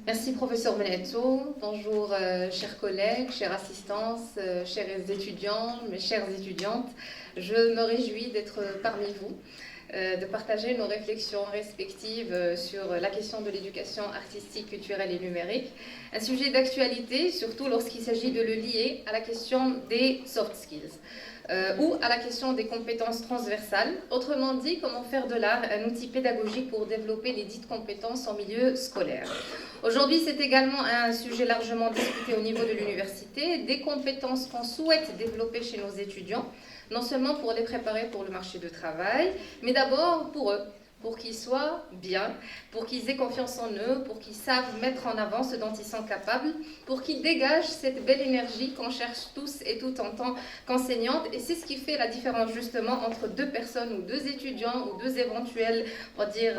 Merci professeur Benetto. Bonjour chers collègues, chères assistances, chers étudiants, mes chères étudiantes. Je me réjouis d'être parmi vous, de partager nos réflexions respectives sur la question de l'éducation artistique, culturelle et numérique. Un sujet d'actualité, surtout lorsqu'il s'agit de le lier à la question des soft skills. Ou à la question des compétences transversales. Autrement dit, comment faire de l'art un outil pédagogique pour développer les dites compétences en milieu scolaire. Aujourd'hui, c'est également un sujet largement discuté au niveau de l'université, des compétences qu'on souhaite développer chez nos étudiants, non seulement pour les préparer pour le marché du travail, mais d'abord pour eux, pour qu'ils soient bien, pour qu'ils aient confiance en eux, pour qu'ils savent mettre en avant ce dont ils sont capables, pour qu'ils dégagent cette belle énergie qu'on cherche tous et toutes en tant qu'enseignantes. Et c'est ce qui fait la différence justement entre deux personnes ou deux étudiants ou deux éventuels, on va dire,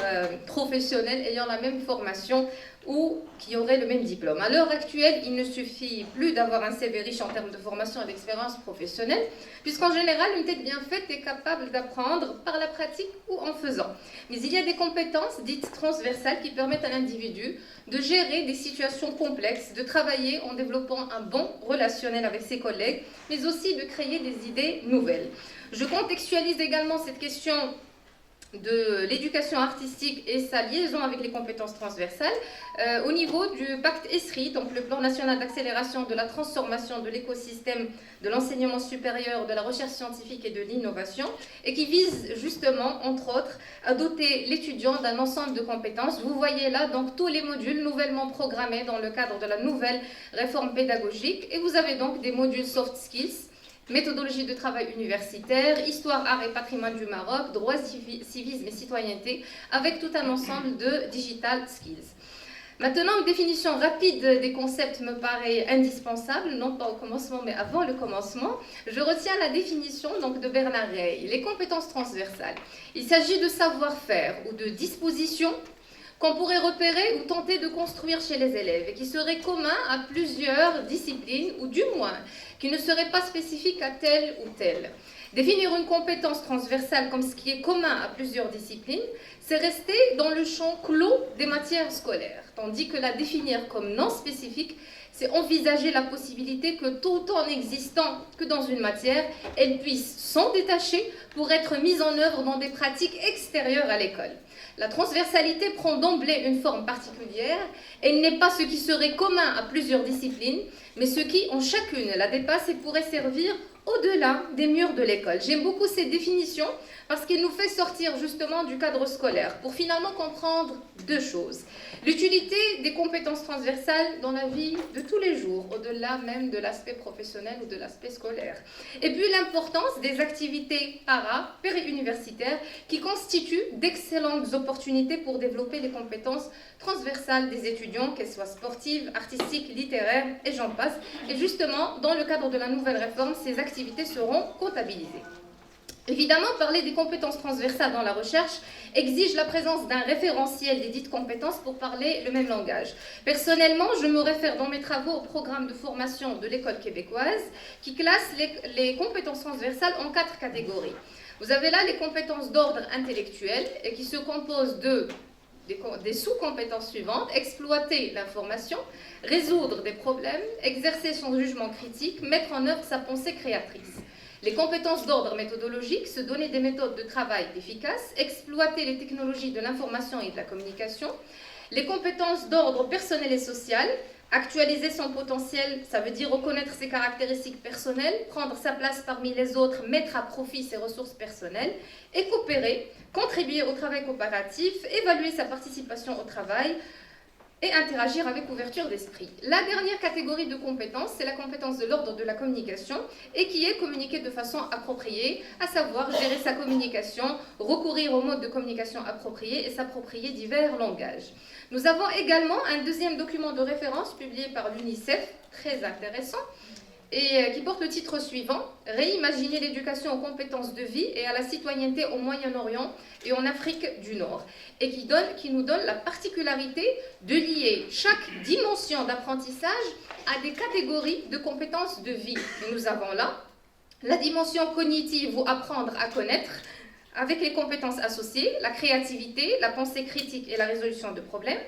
professionnels ayant la même formation ou qui auraient le même diplôme. À l'heure actuelle, il ne suffit plus d'avoir un CV riche en termes de formation et d'expérience professionnelle, puisqu'en général, une tête bien faite est capable d'apprendre par la pratique ou en faisant. Mais il y a des compétences dites transversales qui permettent à l'individu de gérer des situations complexes, de travailler en développant un bon relationnel avec ses collègues, mais aussi de créer des idées nouvelles. Je contextualise également cette question de l'éducation artistique et sa liaison avec les compétences transversales au niveau du pacte ESRI, donc le plan national d'accélération de la transformation de l'écosystème de l'enseignement supérieur, de la recherche scientifique et de l'innovation, et qui vise justement, entre autres, à doter l'étudiant d'un ensemble de compétences. Vous voyez là donc tous les modules nouvellement programmés dans le cadre de la nouvelle réforme pédagogique, et vous avez donc des modules soft skills, méthodologie de travail universitaire, histoire, art et patrimoine du Maroc, droit, civisme et citoyenneté, avec tout un ensemble de digital skills. Maintenant, une définition rapide des concepts me paraît indispensable, non pas au commencement, mais avant le commencement. Je retiens la définition donc, de Bernard Rey. Les compétences transversales. Il s'agit de savoir-faire ou de disposition qu'on pourrait repérer ou tenter de construire chez les élèves et qui serait commun à plusieurs disciplines ou du moins qui ne serait pas spécifique à telle ou telle. Définir une compétence transversale comme ce qui est commun à plusieurs disciplines, c'est rester dans le champ clos des matières scolaires, tandis que la définir comme non spécifique, c'est envisager la possibilité que tout en existant que dans une matière, elle puisse s'en détacher pour être mise en œuvre dans des pratiques extérieures à l'école. La transversalité prend d'emblée une forme particulière. Elle n'est pas ce qui serait commun à plusieurs disciplines, mais ce qui, en chacune, la dépasse et pourrait servir au-delà des murs de l'école. J'aime beaucoup cette définition parce qu'elle nous fait sortir justement du cadre scolaire pour finalement comprendre deux choses. L'utilité des compétences transversales dans la vie de tous les jours, au-delà même de l'aspect professionnel ou de l'aspect scolaire. Et puis l'importance des activités péri-universitaires qui constituent d'excellentes opportunités pour développer les compétences transversales des étudiants, qu'elles soient sportives, artistiques, littéraires et j'en passe. Et justement, dans le cadre de la nouvelle réforme, ces activités seront comptabilisées. Évidemment, parler des compétences transversales dans la recherche exige la présence d'un référentiel des dites compétences pour parler le même langage. Personnellement, je me réfère dans mes travaux au programme de formation de l'école québécoise qui classe les compétences transversales en 4 catégories. Vous avez là les compétences d'ordre intellectuel et qui se composent des sous-compétences suivantes: exploiter l'information, résoudre des problèmes, exercer son jugement critique, mettre en œuvre sa pensée créatrice. Les compétences d'ordre méthodologique, se donner des méthodes de travail efficaces, exploiter les technologies de l'information et de la communication. Les compétences d'ordre personnel et social, actualiser son potentiel, ça veut dire reconnaître ses caractéristiques personnelles, prendre sa place parmi les autres, mettre à profit ses ressources personnelles, et coopérer, contribuer au travail coopératif, évaluer sa participation au travail, et interagir avec ouverture d'esprit. La dernière catégorie de compétences, c'est la compétence de l'ordre de la communication et qui est communiquer de façon appropriée, à savoir gérer sa communication, recourir aux modes de communication appropriés et s'approprier divers langages. Nous avons également un deuxième document de référence publié par l'UNICEF, très intéressant, et qui porte le titre suivant: Réimaginer l'éducation aux compétences de vie et à la citoyenneté au Moyen-Orient et en Afrique du Nord, et qui nous donne la particularité de lier chaque dimension d'apprentissage à des catégories de compétences de vie. Et nous avons là la dimension cognitive ou apprendre à connaître, avec les compétences associées, la créativité, la pensée critique et la résolution de problèmes,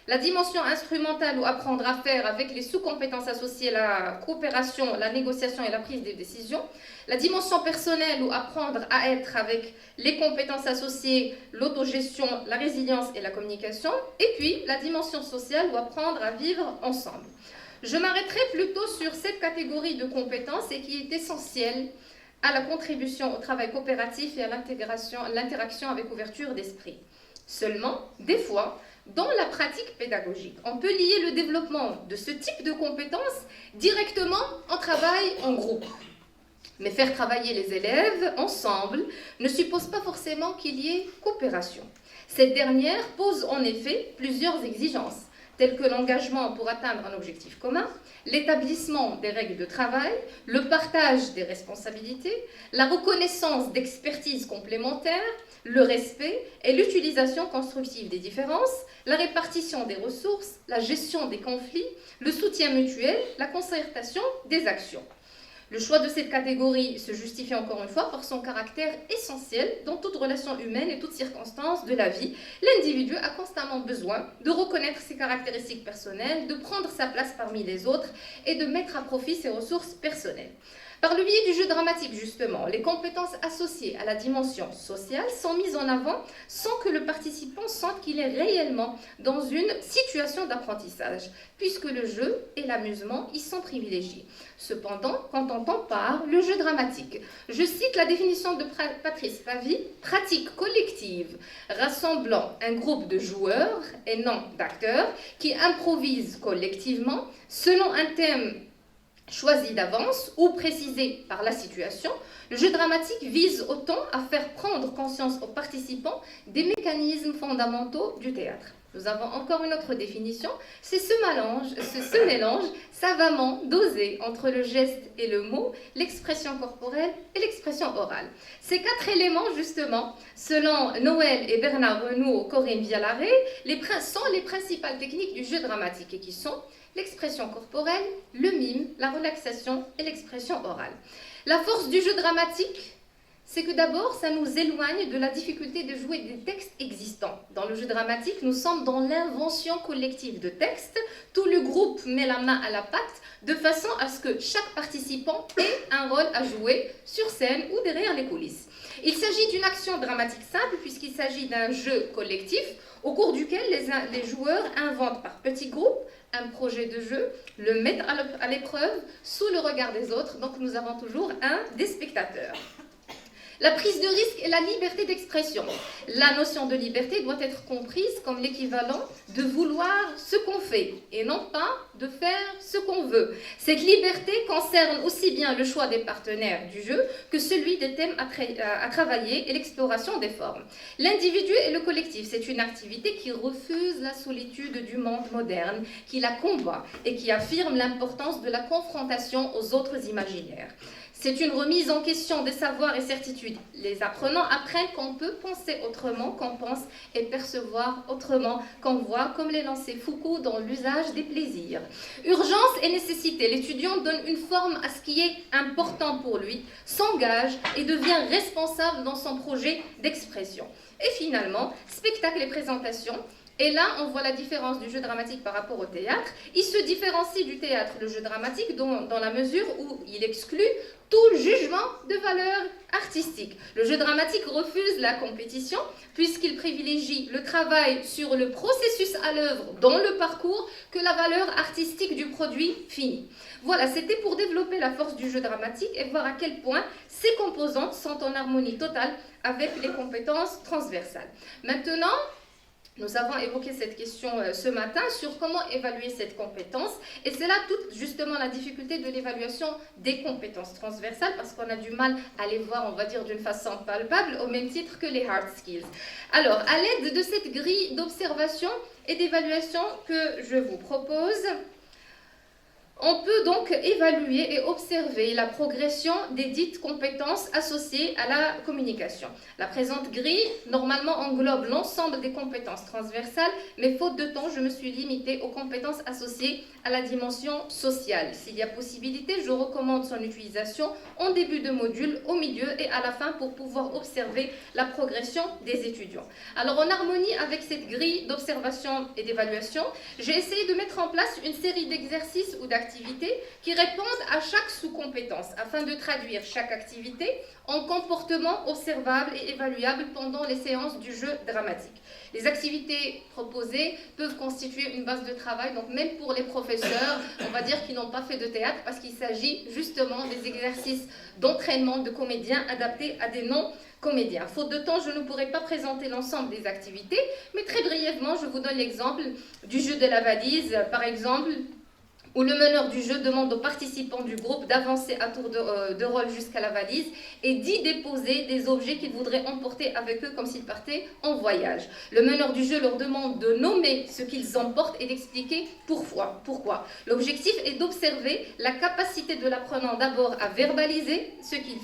La dimension instrumentale ou apprendre à faire avec les sous-compétences associées, la coopération, la négociation et la prise des décisions. La dimension personnelle ou apprendre à être avec les compétences associées, l'autogestion, la résilience et la communication. Et puis la dimension sociale ou apprendre à vivre ensemble. Je m'arrêterai plutôt sur cette catégorie de compétences et qui est essentielle à la contribution au travail coopératif et à l'interaction avec ouverture d'esprit. Seulement, des fois, dans la pratique pédagogique, on peut lier le développement de ce type de compétences directement en travail en groupe. Mais faire travailler les élèves ensemble ne suppose pas forcément qu'il y ait coopération. Cette dernière pose en effet plusieurs exigences, telles que l'engagement pour atteindre un objectif commun, l'établissement des règles de travail, le partage des responsabilités, la reconnaissance d'expertises complémentaires, le respect et l'utilisation constructive des différences, la répartition des ressources, la gestion des conflits, le soutien mutuel, la concertation des actions. Le choix de cette catégorie se justifie encore une fois par son caractère essentiel dans toute relation humaine et toute circonstance de la vie. L'individu a constamment besoin de reconnaître ses caractéristiques personnelles, de prendre sa place parmi les autres et de mettre à profit ses ressources personnelles. Par le biais du jeu dramatique, justement, les compétences associées à la dimension sociale sont mises en avant sans que le participant sente qu'il est réellement dans une situation d'apprentissage, puisque le jeu et l'amusement y sont privilégiés. Cependant, quand on compare le jeu dramatique, je cite la définition de Patrice Pavy, pratique collective rassemblant un groupe de joueurs et non d'acteurs qui improvisent collectivement selon un thème choisi d'avance ou précisé par la situation. Le jeu dramatique vise autant à faire prendre conscience aux participants des mécanismes fondamentaux du théâtre. Nous avons encore une autre définition, c'est ce mélange savamment dosé entre le geste et le mot, l'expression corporelle et l'expression orale. Ces quatre éléments, justement, selon Noël et Bernard Renaud, Corinne Vialaré, sont les principales techniques du jeu dramatique et qui sont l'expression corporelle, le mime, la relaxation et l'expression orale. La force du jeu dramatique, c'est que d'abord, ça nous éloigne de la difficulté de jouer des textes existants. Dans le jeu dramatique, nous sommes dans l'invention collective de textes. Tout le groupe met la main à la pâte de façon à ce que chaque participant ait un rôle à jouer sur scène ou derrière les coulisses. Il s'agit d'une action dramatique simple puisqu'il s'agit d'un jeu collectif au cours duquel les joueurs inventent par petits groupes un projet de jeu, le mettent à l'épreuve sous le regard des autres. Donc nous avons toujours des spectateurs. La prise de risque et la liberté d'expression. La notion de liberté doit être comprise comme l'équivalent de vouloir ce qu'on fait et non pas de faire ce qu'on veut. Cette liberté concerne aussi bien le choix des partenaires du jeu que celui des thèmes à travailler et l'exploration des formes. L'individu et le collectif, c'est une activité qui refuse la solitude du monde moderne, qui la combat et qui affirme l'importance de la confrontation aux autres imaginaires. C'est une remise en question des savoirs et certitudes. Les apprenants apprennent qu'on peut penser autrement qu'on pense et percevoir autrement qu'on voit, comme l'énonçait Foucault dans l'usage des plaisirs. Urgence et nécessité. L'étudiant donne une forme à ce qui est important pour lui, s'engage et devient responsable dans son projet d'expression. Et finalement, spectacle et présentation. Et là, on voit la différence du jeu dramatique par rapport au théâtre. Il se différencie du théâtre, le jeu dramatique, dans la mesure où il exclut tout jugement de valeur artistique. Le jeu dramatique refuse la compétition puisqu'il privilégie le travail sur le processus à l'œuvre dans le parcours que la valeur artistique du produit fini. Voilà, c'était pour développer la force du jeu dramatique et voir à quel point ces composantes sont en harmonie totale avec les compétences transversales. Maintenant, nous avons évoqué cette question ce matin sur comment évaluer cette compétence et c'est là toute justement la difficulté de l'évaluation des compétences transversales parce qu'on a du mal à les voir, on va dire, d'une façon palpable au même titre que les hard skills. Alors, à l'aide de cette grille d'observation et d'évaluation que je vous propose, On peut donc évaluer et observer la progression des dites compétences associées à la communication. La présente grille, normalement, englobe l'ensemble des compétences transversales, mais faute de temps, je me suis limitée aux compétences associées à la dimension sociale. S'il y a possibilité, je recommande son utilisation en début de module, au milieu et à la fin pour pouvoir observer la progression des étudiants. Alors, en harmonie avec cette grille d'observation et d'évaluation, j'ai essayé de mettre en place une série d'exercices ou d'activités qui répondent à chaque sous-compétence afin de traduire chaque activité en comportement observable et évaluable pendant les séances du jeu dramatique. Les activités proposées peuvent constituer une base de travail, donc même pour les professeurs, on va dire qu'ils n'ont pas fait de théâtre parce qu'il s'agit justement des exercices d'entraînement de comédiens adaptés à des non-comédiens. Faute de temps, je ne pourrai pas présenter l'ensemble des activités, mais très brièvement, je vous donne l'exemple du jeu de la valise, par exemple, où le meneur du jeu demande aux participants du groupe d'avancer à tour de rôle jusqu'à la valise et d'y déposer des objets qu'ils voudraient emporter avec eux comme s'ils partaient en voyage. Le meneur du jeu leur demande de nommer ce qu'ils emportent et d'expliquer pourquoi. L'objectif est d'observer la capacité de l'apprenant d'abord à verbaliser ce qu'il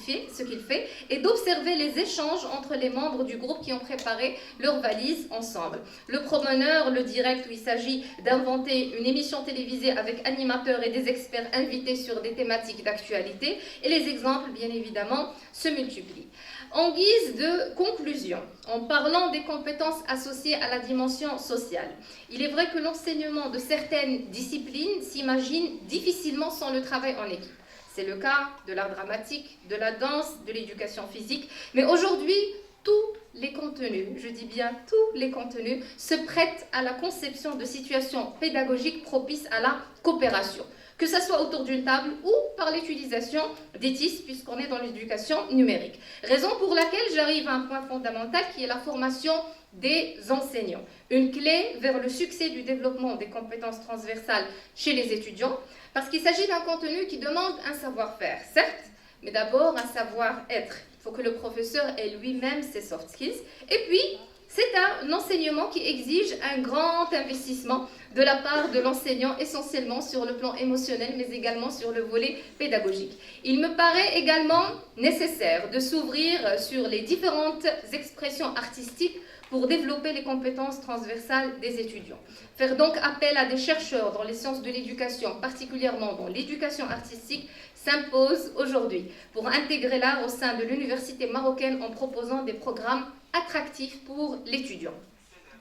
fait et d'observer les échanges entre les membres du groupe qui ont préparé leur valise ensemble. Le promeneur, le direct où il s'agit d'inventer une émission télévisée avec animateurs et des experts invités sur des thématiques d'actualité, et les exemples, bien évidemment, se multiplient. En guise de conclusion, en parlant des compétences associées à la dimension sociale, il est vrai que l'enseignement de certaines disciplines s'imagine difficilement sans le travail en équipe. C'est le cas de l'art dramatique, de la danse, de l'éducation physique, mais aujourd'hui, tous les contenus, je dis bien tous les contenus, se prêtent à la conception de situations pédagogiques propices à la coopération, que ce soit autour d'une table ou par l'utilisation des TIS, puisqu'on est dans l'éducation numérique. Raison pour laquelle j'arrive à un point fondamental qui est la formation des enseignants. Une clé vers le succès du développement des compétences transversales chez les étudiants, parce qu'il s'agit d'un contenu qui demande un savoir-faire, certes, mais d'abord un savoir-être. Il faut que le professeur ait lui-même ses soft skills. Et puis, c'est un enseignement qui exige un grand investissement de la part de l'enseignant, essentiellement sur le plan émotionnel, mais également sur le volet pédagogique. Il me paraît également nécessaire de s'ouvrir sur les différentes expressions artistiques pour développer les compétences transversales des étudiants. Faire donc appel à des chercheurs dans les sciences de l'éducation, particulièrement dans l'éducation artistique, s'impose aujourd'hui pour intégrer l'art au sein de l'université marocaine en proposant des programmes attractifs pour l'étudiant.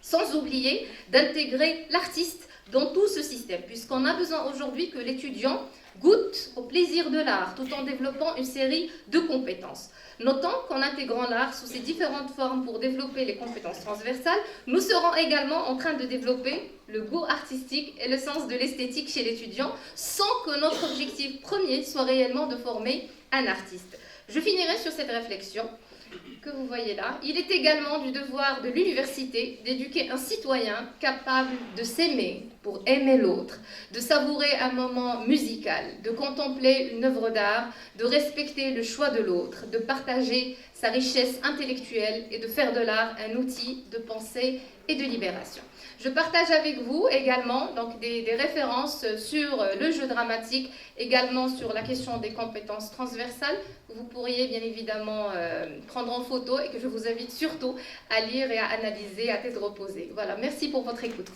Sans oublier d'intégrer l'artiste dans tout ce système, puisqu'on a besoin aujourd'hui que l'étudiant goûte au plaisir de l'art tout en développant une série de compétences. Notons qu'en intégrant l'art sous ses différentes formes pour développer les compétences transversales, nous serons également en train de développer le goût artistique et le sens de l'esthétique chez l'étudiant, sans que notre objectif premier soit réellement de former un artiste. Je finirai sur cette réflexion que vous voyez là. Il est également du devoir de l'université d'éduquer un citoyen capable de s'aimer pour aimer l'autre, de savourer un moment musical, de contempler une œuvre d'art, de respecter le choix de l'autre, de partager sa richesse intellectuelle et de faire de l'art un outil de pensée et de libération. Je partage avec vous également donc, des références sur le jeu dramatique, également sur la question des compétences transversales, que vous pourriez bien évidemment prendre en photo et que je vous invite surtout à lire et à analyser à tête reposée. Voilà, merci pour votre écoute.